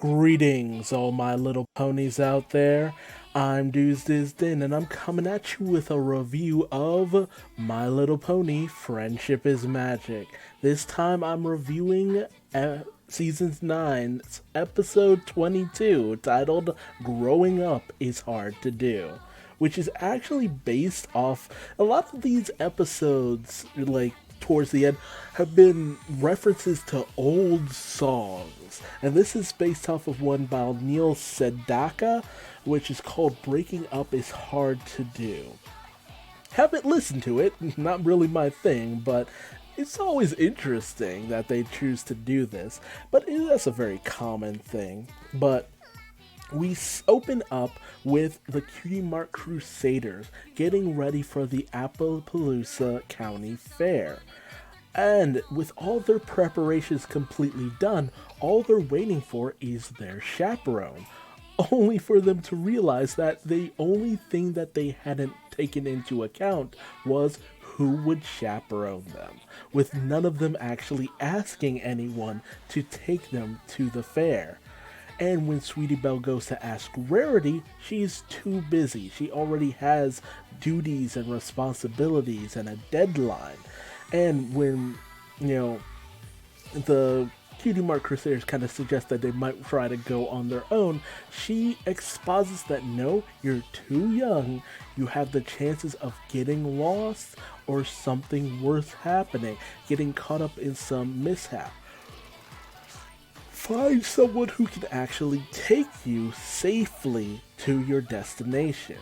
Greetings, all my little ponies out there. I'm Duuz-Diz-Din, and I'm coming at you with a review of My Little Pony Friendship is Magic. This time I'm reviewing Season 9's episode 22, titled Growing Up is Hard to Do, which is actually based off a lot of these episodes, like towards the end, have been references to old songs. And this is based off of one by Neil Sedaka, which is called Breaking Up is Hard to Do. Haven't listened to it, not really my thing, but it's always interesting that they choose to do this. But that's a very common thing. But we open up with the Cutie Mark Crusaders getting ready for the Appaloosa County Fair. And with all their preparations completely done, all they're waiting for is their chaperone. Only for them to realize that the only thing that they hadn't taken into account was who would chaperone them, with none of them actually asking anyone to take them to the fair. And when Sweetie Belle goes to ask Rarity, she's too busy. She already has duties and responsibilities and a deadline. And when, the Cutie Mark Crusaders kind of suggest that they might try to go on their own, she exposits that no, you're too young. You have the chances of getting lost or something worse happening, getting caught up in some mishap. Find someone who can actually take you safely to your destination.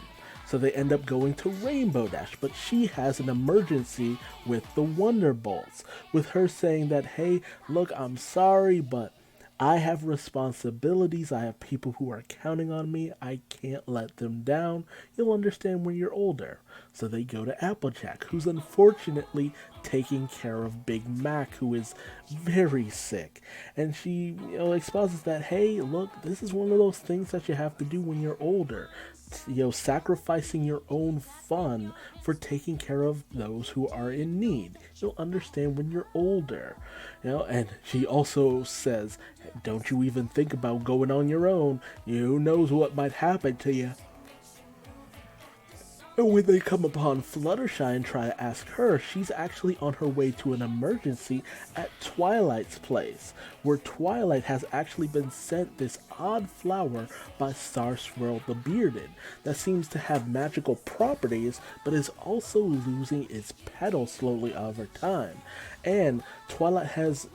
So they end up going to Rainbow Dash, but she has an emergency with the Wonderbolts, with her saying that, hey, look, I'm sorry, but I have responsibilities. I have people who are counting on me. I can't let them down. You'll understand when you're older. So they go to Applejack, who's unfortunately taking care of Big Mac, who is very sick. And she, exposits that, hey, look, this is one of those things that you have to do when you're older. Sacrificing your own fun for taking care of those who are in need. You'll understand when you're older. And she also says, don't you even think about going on your own. Who knows what might happen to you. And when they come upon Fluttershy and try to ask her, she's actually on her way to an emergency at Twilight's place, where Twilight has actually been sent this odd flower by Star Swirl the Bearded that seems to have magical properties, but is also losing its petals slowly over time. And Twilight has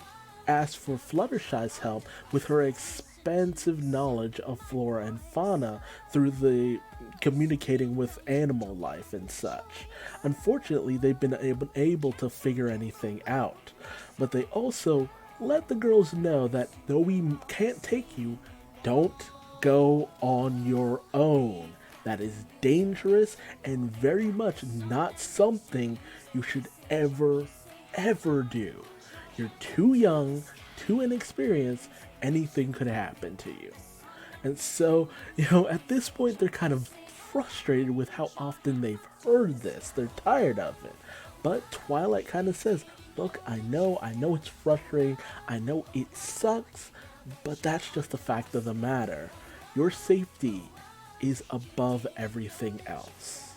asked for Fluttershy's help with her expansive knowledge of flora and fauna through the communicating with animal life and such. Unfortunately, they've been able to figure anything out, but they also let the girls know that though we can't take you, don't go on your own. That is dangerous and very much not something you should ever do. You're too young, too inexperienced, anything could happen to you. And so, at this point, they're kind of frustrated with how often they've heard this. They're tired of it. But Twilight kind of says, look, I know it's frustrating. I know it sucks, but that's just the fact of the matter. Your safety is above everything else.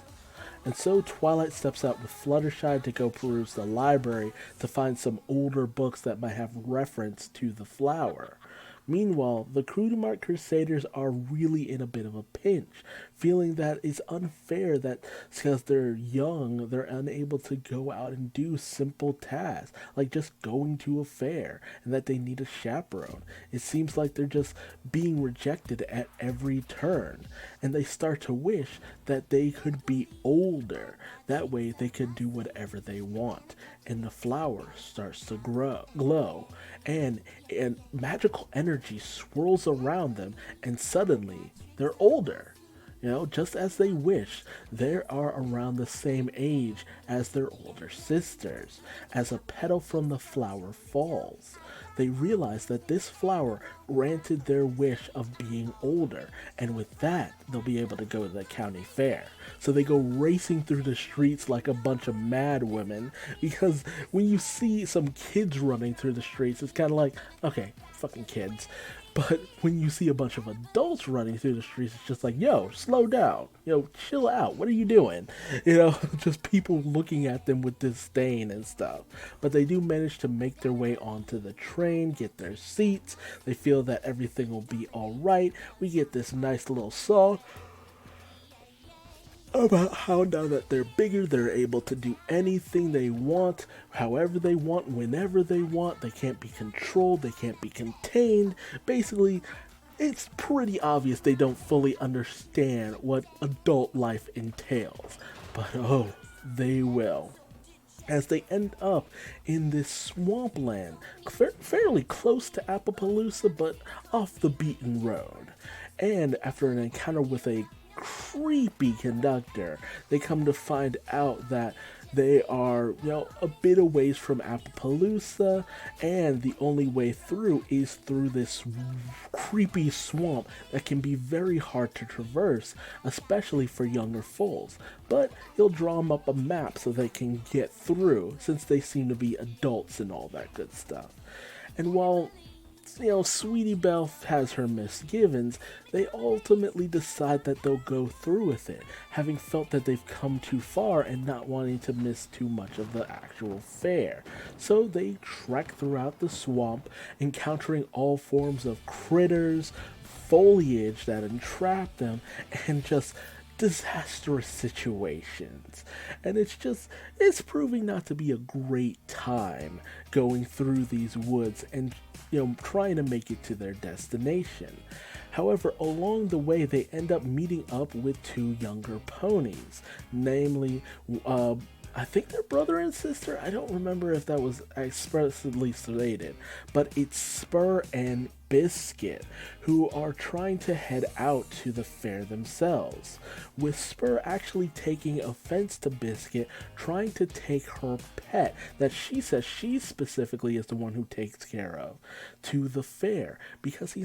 And so Twilight steps out with Fluttershy to go peruse the library to find some older books that might have reference to the flower. Meanwhile, the Cutie Mark Crusaders are really in a bit of a pinch, feeling that it's unfair that because they're young, they're unable to go out and do simple tasks, like just going to a fair, and that they need a chaperone. It seems like they're just being rejected at every turn, and they start to wish that they could be older. That way they could do whatever they want. And the flower starts to glow, and magical energy swirls around them, and suddenly they're older. Just as they wish, they are around the same age as their older sisters. As a petal from the flower falls, they realize that this flower granted their wish of being older, and with that, they'll be able to go to the county fair. So they go racing through the streets like a bunch of mad women, because when you see some kids running through the streets, it's kind of like, okay, fucking kids. But when you see a bunch of adults running through the streets, it's just like, yo, slow down. Yo, chill out. What are you doing? Just people looking at them with disdain and stuff. But they do manage to make their way onto the train, get their seats. They feel that everything will be alright. We get this nice little song about how now that they're bigger, they're able to do anything they want, however they want, whenever they want. They can't be controlled, they can't be contained. Basically, it's pretty obvious they don't fully understand what adult life entails. But oh, they will. As they end up in this swampland, fairly close to Appaloosa, but off the beaten road. And after an encounter with a creepy conductor, they come to find out that they are, a bit a ways from Appaloosa, and the only way through is through this creepy swamp that can be very hard to traverse, especially for younger foals. But he'll draw them up a map so they can get through, since they seem to be adults and all that good stuff. And while Sweetie Belle has her misgivings, they ultimately decide that they'll go through with it, having felt that they've come too far and not wanting to miss too much of the actual fair. So they trek throughout the swamp, encountering all forms of critters, foliage that entrap them, and just disastrous situations. And it's proving not to be a great time going through these woods and trying to make it to their destination. However, along the way, they end up meeting up with two younger ponies, namely, I think they're brother and sister. I don't remember if that was expressly stated, but it's Spur and Biscuit, who are trying to head out to the fair themselves, with Spur actually taking offense to Biscuit trying to take her pet that she says she specifically is the one who takes care of to the fair, because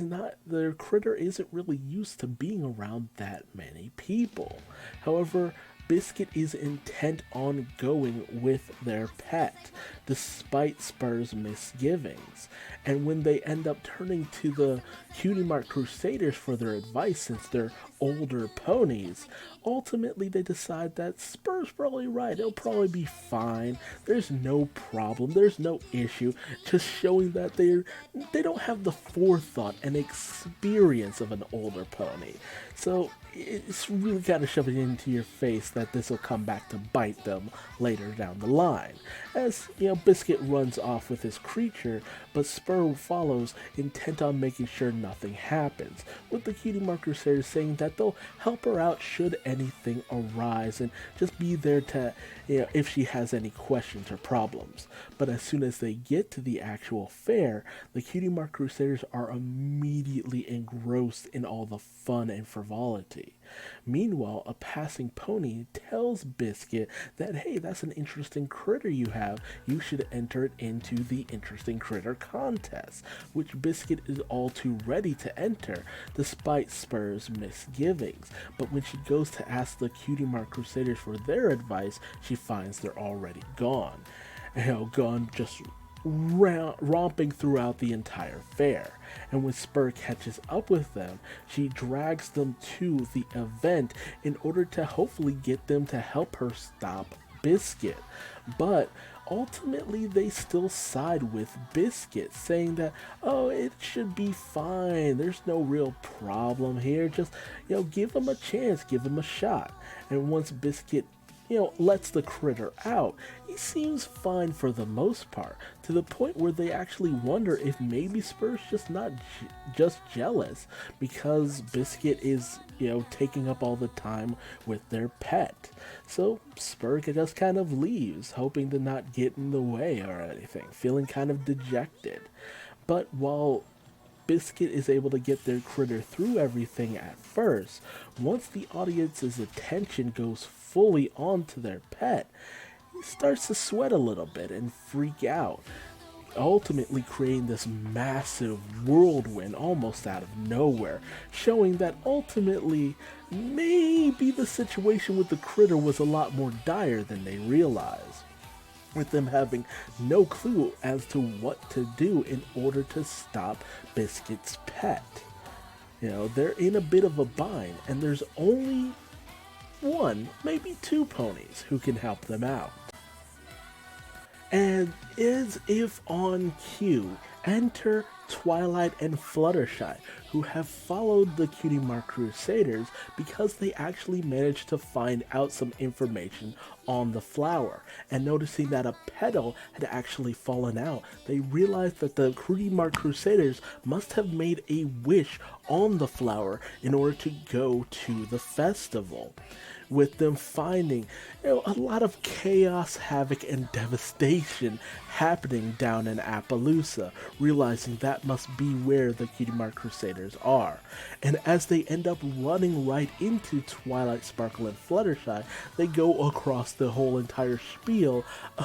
their critter isn't really used to being around that many people. However, Biscuit is intent on going with their pet, despite Spur's misgivings. And when they end up turning to the Cutie Mark Crusaders for their advice, since they're older ponies, ultimately they decide that Spur's probably right. It'll probably be fine. There's no problem. There's no issue. Just showing that they don't have the forethought and experience of an older pony. So it's really kind of shoving it into your face that this will come back to bite them later down the line. As, Biscuit runs off with his creature, but Spur follows, intent on making sure nothing happens, with the Cutie Mark Crusaders saying that they'll help her out should anything arise and just be there to, if she has any questions or problems. But as soon as they get to the actual fair, the Cutie Mark Crusaders are immediately engrossed in all the fun and frivolity. Meanwhile, a passing pony tells Biscuit that, hey, that's an interesting critter you have. You should enter it into the interesting critter contest, which Biscuit is all too ready to enter, despite Spur's misgivings. But when she goes to ask the Cutie Mark Crusaders for their advice, she finds they're already gone. Gone just romping throughout the entire fair. And when Spur catches up with them, she drags them to the event in order to hopefully get them to help her stop Biscuit. But ultimately they still side with Biscuit, saying that, oh, it should be fine, there's no real problem here, just give him a chance, give him a shot. And once Biscuit lets the critter out, he seems fine for the most part, to the point where they actually wonder if maybe Spur's just not just jealous because Biscuit is, taking up all the time with their pet. So Spur just kind of leaves, hoping to not get in the way or anything, feeling kind of dejected. But while Biscuit is able to get their critter through everything at first, once the audience's attention goes fully onto their pet, he starts to sweat a little bit and freak out, ultimately creating this massive whirlwind almost out of nowhere, showing that ultimately maybe the situation with the critter was a lot more dire than they realized. with them having no clue as to what to do in order to stop Biscuit's pet. They're in a bit of a bind, and there's only one, maybe two ponies who can help them out. And as if on cue, enter Twilight and Fluttershy, who have followed the Cutie Mark Crusaders because they actually managed to find out some information on the flower. And noticing that a petal had actually fallen out, they realized that the Cutie Mark Crusaders must have made a wish on the flower in order to go to the festival, with them finding a lot of chaos, havoc, and devastation happening down in Appaloosa, realizing that must be where the Cutie Mark Crusaders are. And as they end up running right into Twilight, Sparkle, and Fluttershy, they go across the whole entire spiel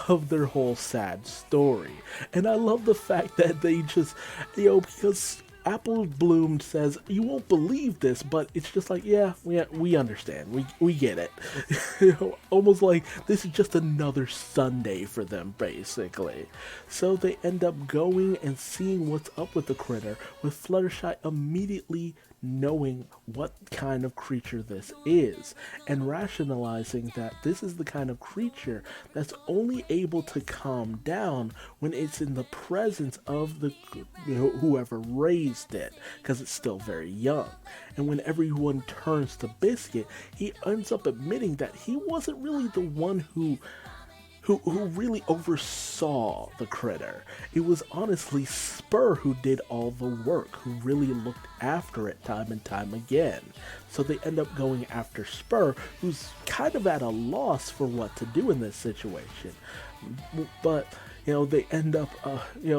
of their whole sad story. And I love the fact that they just, because Apple Bloom says, you won't believe this, but it's just like, yeah, we understand. We get it. Almost like this is just another Sunday for them, basically. So they end up going and seeing what's up with the critter, with Fluttershy immediately knowing what kind of creature this is, and rationalizing that this is the kind of creature that's only able to calm down when it's in the presence of the whoever raised it, because it's still very young. And when everyone turns to Biscuit, he ends up admitting that he wasn't really the one who really oversaw the critter. It was honestly Spur who did all the work, who really looked after it time and time again. So they end up going after Spur, who's kind of at a loss for what to do in this situation. But they end up,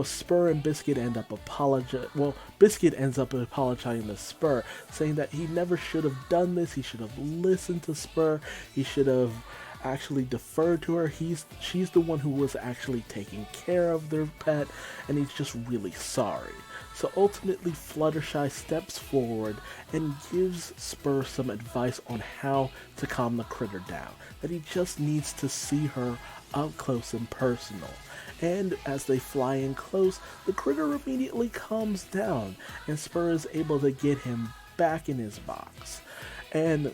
Spur and Biscuit end up apologizing. Well, Biscuit ends up apologizing to Spur, saying that he never should have done this. He should have listened to Spur. He should have actually deferred to her. She's the one who was actually taking care of their pet, and he's just really sorry. So ultimately, Fluttershy steps forward and gives Spur some advice on how to calm the critter down, that he just needs to see her up close and personal. And as they fly in close, the critter immediately calms down, and Spur is able to get him back in his box. And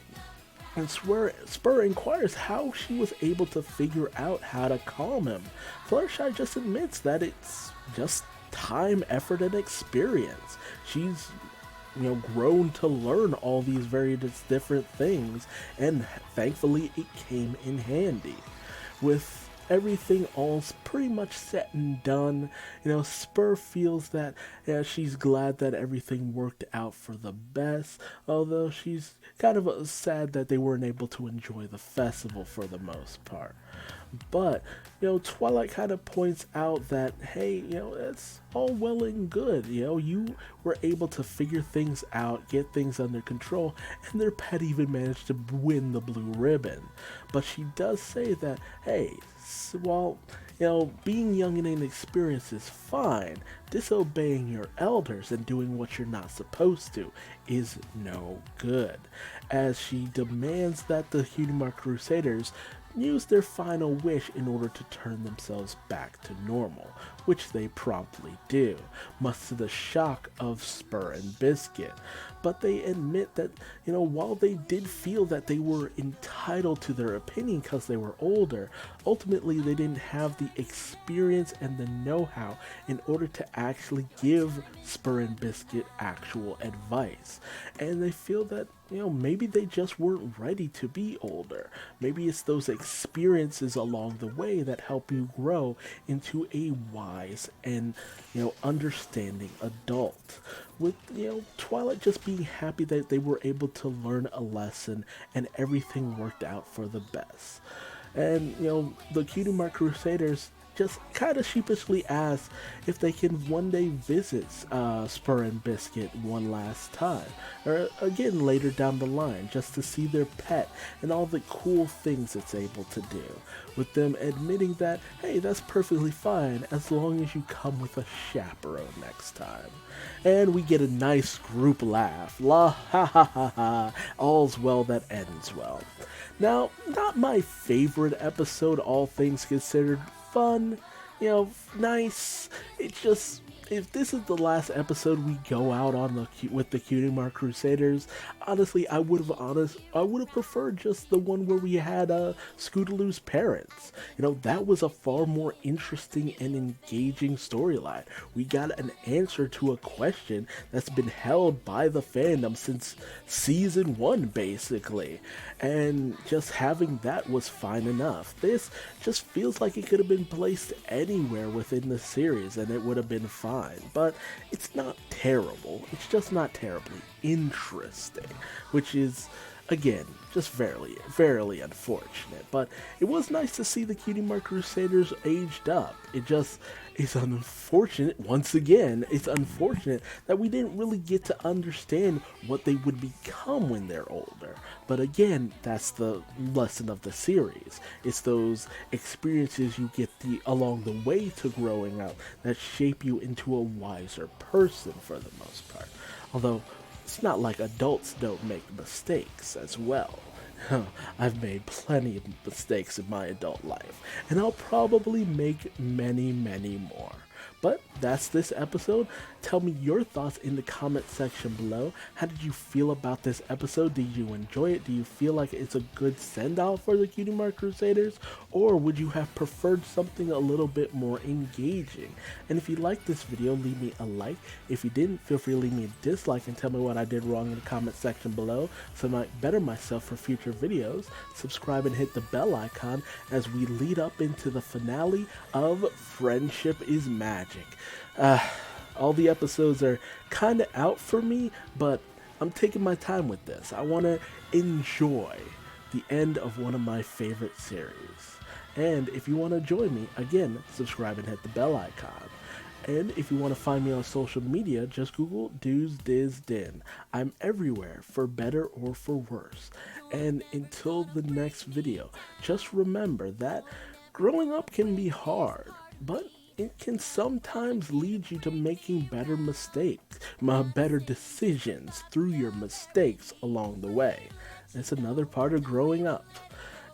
Spur inquires how she was able to figure out how to calm him. Fluttershy just admits that it's just time, effort, and experience. She's grown to learn all these various different things, and thankfully it came in handy. With everything all's pretty much set and done, Spur feels that she's glad that everything worked out for the best, although she's kind of sad that they weren't able to enjoy the festival for the most part. But, Twilight kind of points out that, hey, it's all well and good. You were able to figure things out, get things under control, and their pet even managed to win the blue ribbon. But she does say that, hey, while, being young and inexperienced is fine, disobeying your elders and doing what you're not supposed to is no good. As she demands that the Cutie Mark Crusaders use their final wish in order to turn themselves back to normal, which they promptly do, much to the shock of Spur and Biscuit. But they admit that, while they did feel that they were entitled to their opinion because they were older, ultimately they didn't have the experience and the know-how in order to actually give Spur and Biscuit actual advice. And they feel that, maybe they just weren't ready to be older. Maybe it's those experiences along the way that help you grow into a wise and, understanding adult. With, Twilight just being happy that they were able to learn a lesson and everything worked out for the best. And, the Cutie Mark Crusaders just kind of sheepishly ask if they can one day visit Spur and Biscuit one last time, or again later down the line, just to see their pet and all the cool things it's able to do, with them admitting that, hey, that's perfectly fine as long as you come with a chaperone next time. And we get a nice group laugh. La ha ha ha ha, all's well that ends well. Now, not my favorite episode, all things considered, fun, nice. It's just, if this is the last episode we go out on with the Cutie Mark Crusaders, honestly, I would have preferred just the one where we had Scootaloo's parents. That was a far more interesting and engaging storyline. We got an answer to a question that's been held by the fandom since season 1, basically. And just having that was fine enough. This just feels like it could have been placed anywhere within the series and it would have been fine. But it's not terrible. It's just not terribly interesting, which is, again, just very unfortunate. But it was nice to see the Cutie Mark Crusaders aged up. It's unfortunate, once again, it's unfortunate that we didn't really get to understand what they would become when they're older. But again, that's the lesson of the series. It's those experiences you get along the way to growing up that shape you into a wiser person for the most part. Although, it's not like adults don't make mistakes as well. I've made plenty of mistakes in my adult life, and I'll probably make many more. But that's this episode. Tell me your thoughts in the comment section below. How did you feel about this episode? Did you enjoy it? Do you feel like it's a good send-off for the Cutie Mark Crusaders? Or would you have preferred something a little bit more engaging? And if you liked this video, leave me a like. If you didn't, feel free to leave me a dislike and tell me what I did wrong in the comment section below so I might better myself for future videos. Subscribe and hit the bell icon as we lead up into the finale of Friendship is Magic. All the episodes are kind of out for me, but I'm taking my time with this. I want to enjoy the end of one of my favorite series. And if you want to join me, again, subscribe and hit the bell icon. And if you want to find me on social media, just Google Duuz-Diz-Din. I'm everywhere, for better or for worse. And until the next video, just remember that growing up can be hard, but it can sometimes lead you to making better better decisions through your mistakes along the way. It's another part of growing up.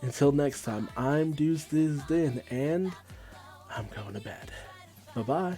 Until next time, I'm Duuz-Diz-Din, and I'm going to bed. Bye-bye.